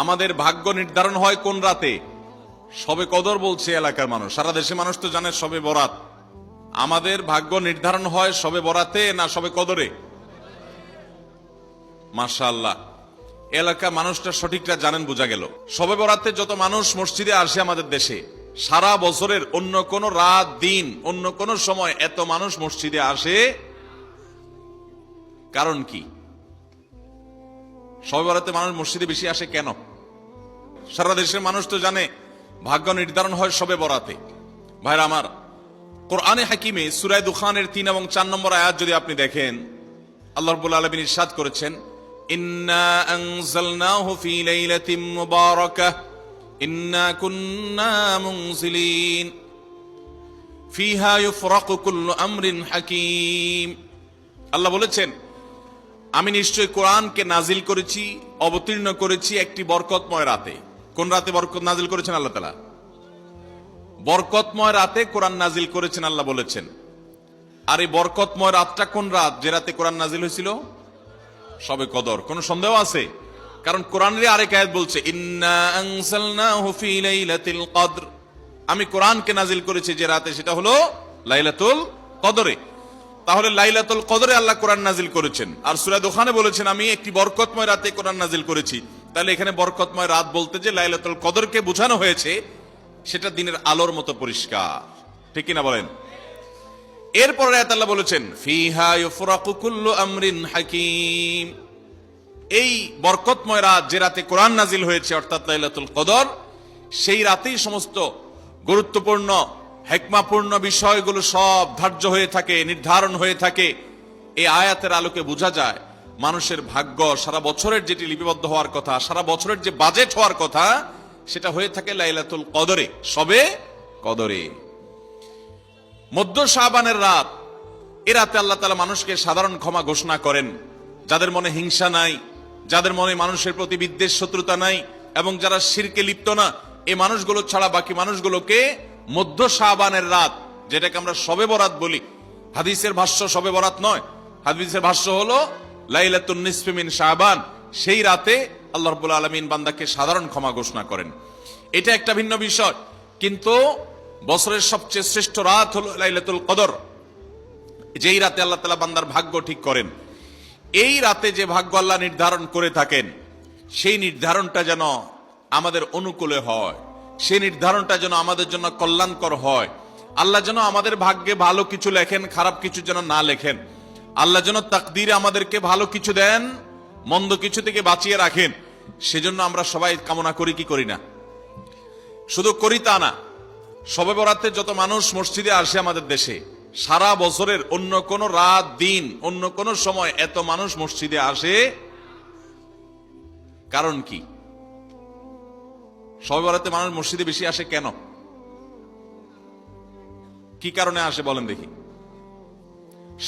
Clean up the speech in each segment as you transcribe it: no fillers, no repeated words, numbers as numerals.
আমাদের ভাগ্য নির্ধারণ হয় কোন রাতে? শবে কদর বলছে এলাকার মানুষ, সারা দেশে মানুষ তো জানে শবে বরাত। আমাদের ভাগ্য নির্ধারণ হয় শবে বরাতে না শবে কদরে? মাশাআল্লাহ, এলাকার মানুষটা সঠিকটা জানেন, বোঝা গেল। শবে বরাতে যত মানুষ মসজিদে আসে আমাদের দেশে, সারা বছরের অন্য কোন রাত দিন অন্য কোন সময় এত মানুষ মসজিদে আসে, কারণ কি? শবে বরাতে মানুষ মসজিদে বেশি আসে কেন? সারা দেশের মানুষ তো জানে ভাগ্য নির্ধারণ হয় শবে বরাতে। ভাইরা আমার, কোরআনে হাকিমে সূরা দুখানের 3 এবং 4 নম্বর আয়াত যদি আপনি দেখেন, আল্লাহ রাব্বুল আলামিন ইরশাদ করেছেন, ইন্না আনজালনাহু ফি লাইলাতিন মুবারাকাহ ইন্না কুন্না মুনজিলিন ফিহা ইউফরাকু কুল্লু আমরিন হাকিম। আল্লাহ বলেছেন, আমি নিশ্চয় কোরআনকে নাজিল করেছি, অবতীর্ণ করেছি একটি বরকতময় রাতে। কোন রাতে বরকত নাজিল করেছেন আল্লাহ তাআলা? বরকতময় রাতে কোরআন নাজিল করেছেন আল্লাহ বলেছেন। আর এই বরকতময় রাতটা কোন রাত যে রাতে কোরআন নাজিল হয়েছিল? শবে কদর। কোন সন্দেহ আছে? কারণ কোরআনের আরেক আয়াত বলছে, ইন্না আনজালনাহু ফি লাইলাতিল কদর, আমি কোরআনকে নাজিল করেছি যে রাতে, সেটা হলো লাইলাতুল কদরে। তাহলে লাইলাতুল কদরে আল্লাহ কোরআন নাজিল করেছেন। আর সূরা দুখানে বলেছেন, আমি একটি বরকতময় রাতে কোরআন নাজিল করেছি। তাহলে এখানে বরকতময় রাত বলতে যে লাইলাতুল কদরকে বোঝানো হয়েছে, সেটা দিনের আলোর মতো পরিষ্কার, ঠিক কিনা বলেন? এরপরে আয়াত আল্লাহ বলেছেন, ফিহা ইউফরাকু কুল্লু আমরিন হাকিম, এই বরকতময় রাত যে রাতে কোরআন নাজিল হয়েছে অর্থাৎ লাইলাতুল কদর, সেই রাতেই সমস্ত গুরুত্বপূর্ণ হিকমাপূর্ণ বিষয়গুলো সব ধার্য হয়ে থাকে, নির্ধারণ হয়ে থাকে। এই আয়াতের আলোকে বোঝা যায় মানুষের ভাগ্য সারা বছরের যেটি লিপিবদ্ধ হওয়ার কথা, সারা বছরের যে বাজেট হওয়ার কথা, সেটা হয়ে থাকে লাইলাতুল কদরে, শবে কদরে। মধ্য শাবানের রাত, এ রাতে আল্লাহ তাআলা মানুষকে সাধারণ ক্ষমা ঘোষণা করেন। যাদের মনে হিংসা নাই, যাদের মনে মানুষের প্রতি বিদ্বেষ শত্রুতা নাই, এবং যারা শিরকে লিপ্ত না, এই মানুষগুলো ছাড়া বাকি মানুষগুলোকে মধ্য শাবানের রাত, যেটাকে আমরা শবে বরাত বলি, হাদিসের ভাষ্য শবে বরাত নয়, হাদিসের ভাষ্য হলো লাইলাতুন নিসফি মিন শাবান, সেই রাতে আল্লাহ রাব্বুল আলামিন বান্দাকে সাধারণ ক্ষমা ঘোষণা করেন। এটা একটা ভিন্ন বিষয়, কিন্তু বছরের সবচেয়ে শ্রেষ্ঠ রাত হলো লাইলাতুল কদর, যেই রাতে আল্লাহ তাআলা বান্দার ভাগ্য ঠিক করেন। এই রাতে যে ভাগ্য আল্লাহ নির্ধারণ করে থাকেন, সেই নির্ধারণটা যেন আমাদের অনুকূলে হয়, সেই নির্ধারণটা যেন আমাদের জন্য কল্যাণকর হয়। আল্লাহ যেন আমাদের ভাগ্যে ভালো কিছু লেখেন, খারাপ কিছু যেন না লেখেন। আল্লাহ যেন তাকদীরে আমাদেরকে ভালো কিছু দেন, মন্দ কিছু থেকে বাঁচিয়ে রাখেন। সেজন্য আমরা সবাই কামনা করি কি করি না? শুধু করি তা না, শবে বরাতে যত মানুষ মসজিদে আসে আমাদের দেশে, সারা বছরের অন্য কোন রাত দিন অন্য কোন সময় এত মানুষ মসজিদে আসে, কারণ কি? শবে বরাতে মানুষ মসজিদে বেশি আসে কেন? কি কারণে আসে বলেন দেখি?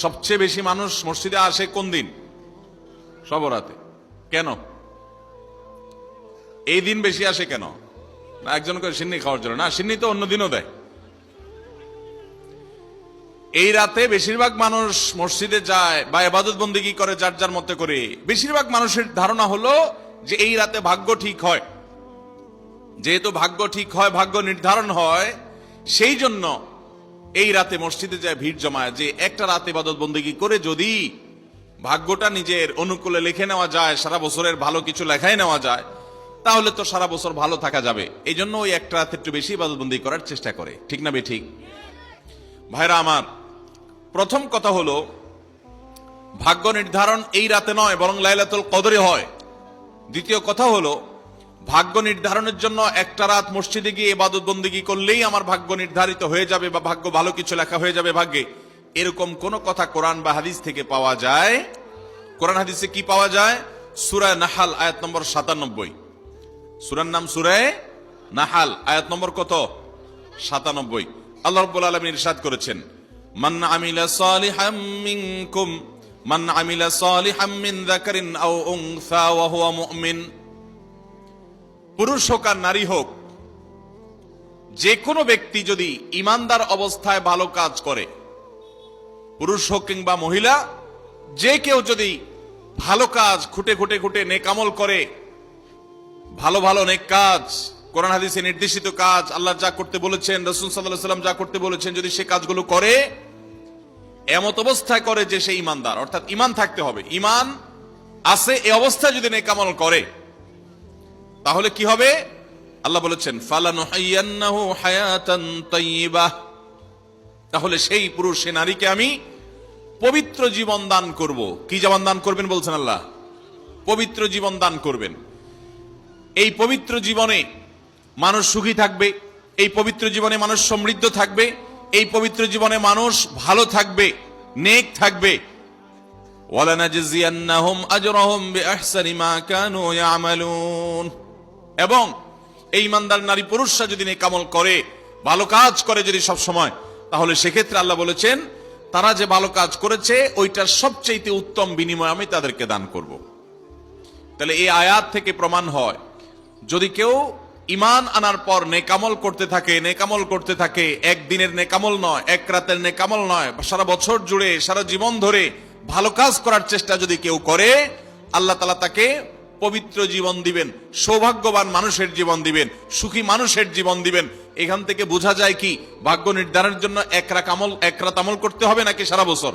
সবচেয়ে বেশি মানুষ মসজিদে আসে কোন দিন? শবে বরাতে। কেন এই দিন বেশি আসে কেন? না একজন করে সিন্নি খাওয়ার জন্য? না, সিন্নি তো অন্য দিনও দেয়। এই রাতে বেশিরভাগ মানুষ মসজিদে যায় বা ইবাদত বন্দেগী করে যার যার মতো করে। বেশিরভাগ মানুষের ধারণা হলো যে এই রাতে ভাগ্য ঠিক হয়। যেহেতু ভাগ্য ঠিক হয়, ভাগ্য নির্ধারণ হয়, সেই জন্য এই রাতে মসজিদে যায়, ভিড় জমায়, যে একটা রাতে ইবাদত বন্দেগী করে যদি ভাগ্যটা নিজের অনুকূলে লিখে নেওয়া যায়, সারা বছরের ভালো কিছু লেখাই নেওয়া যায়, তাহলে তো সারা বছর ভালো থাকা যাবে। এই জন্য ওই একটা রাতে একটু বেশি ইবাদত বন্দেগী করার চেষ্টা করে, ঠিক না বেঠিক? ভাইরা আমার, প্রথম কথা হলো ভাগ্য নির্ধারণ এই রাতে নয়, বরং লাইলাতুল কদরে হয়। দ্বিতীয় কথা হলো ভাগ্য নির্ধারণের জন্য একটা রাত মসজিদে গিয়ে ইবাদত বন্দেগী করলেই আমার ভাগ্য নির্ধারিত হয়ে যাবে বা ভাগ্য ভালো কিছু লেখা হয়ে যাবে ভাগ্যে, এরকম কোন কথা কোরআন বা হাদিস থেকে পাওয়া যায়? কোরআন হাদিসে কি পাওয়া যায়? সূরা নাহাল আয়াত নম্বর 97। সূরার নাম সূরা নাহাল, আয়াত নম্বর কত? 97। আল্লাহ রাব্বুল আলামিন ইরশাদ করেছেন, মান আমিলা সালিহাম মিনকুম মান আমিলা সালিহাম মিন যাকারিন আও উনসা ওয়া হুয়া মুমিন। পুরুষ হোক আর নারী হোক, যে কোনো ব্যক্তি যদি ঈমানদার অবস্থায় ভালো কাজ করে, পুরুষ হোক কিংবা মহিলা, যে কেউ যদি ভালো কাজ খুঁটে খুঁটে খুঁটে নেক আমল করে, ভালো ভালো নেক কাজ, কোরআন হাদিসে নির্দেশিত কাজ, আল্লাহ যা করতে বলেছেন, রাসূল সাল্লাল্লাহু আলাইহি ওয়াসাল্লাম যা করতে বলেছেন, যদি সে কাজগুলো করে এমত অবস্থায় করে যে সে ঈমানদার, অর্থাৎ ঈমান থাকতে হবে, ঈমান আছে এই অবস্থায় যদি নেক আমল করে, তাহলে কি হবে? আল্লাহ বলেছেন ফালানুহাইয়ান্নাহু হায়াতান তাইয়্যিবাহ, তাহলে সেই পুরুষ সে নারীকে আমি পবিত্র জীবন দান করব। কি জীবন দান করবেন বলছেন আল্লাহ? পবিত্র জীবন দান করবেন। এই পবিত্র জীবনে মানুষ সুখী থাকবে, এই পবিত্র জীবনে মানুষ সমৃদ্ধ থাকবে, এই পবিত্র জীবনে মানুষ ভালো থাকবে, নেক থাকবে। ওয়ালানাজজিয়ান্নাহুম আজরাহুম বিআহসানি মা কানু ইয়ামালুন, এবং এই ইমানদার নারী পুরুষরা যদি নেক আমল করে, ভালো কাজ করে যদি সব সময়, তাহলে সেক্ষেত্রে আল্লাহ বলেছেন তারা যে ভালো কাজ করেছে ওইটার সবচেয়ে উত্তম বিনিময় আমি তাদেরকে দান করব। তাহলে এই আয়াত থেকে প্রমাণ হয়, যদি কেউ ঈমান আনার পর নেকামল করতে থাকে, নেকামল করতে থাকে, একদিনের নেকামল নয়, এক রাতের নেকামল নয়, সারা বছর জুড়ে সারা জীবন ধরে ভালো কাজ করার চেষ্টা যদি কেউ করে, আল্লাহ তাআলা তাকে পবিত্র জীবন দিবেন, সৌভাগ্যবান মানুষের জীবন দিবেন, সুখী মানুষের জীবন দিবেন। এখান থেকে বোঝা যায় কি ভাগ্য নির্ধারণের জন্য এক রাত আমল করতে হবে নাকি সারা বছর?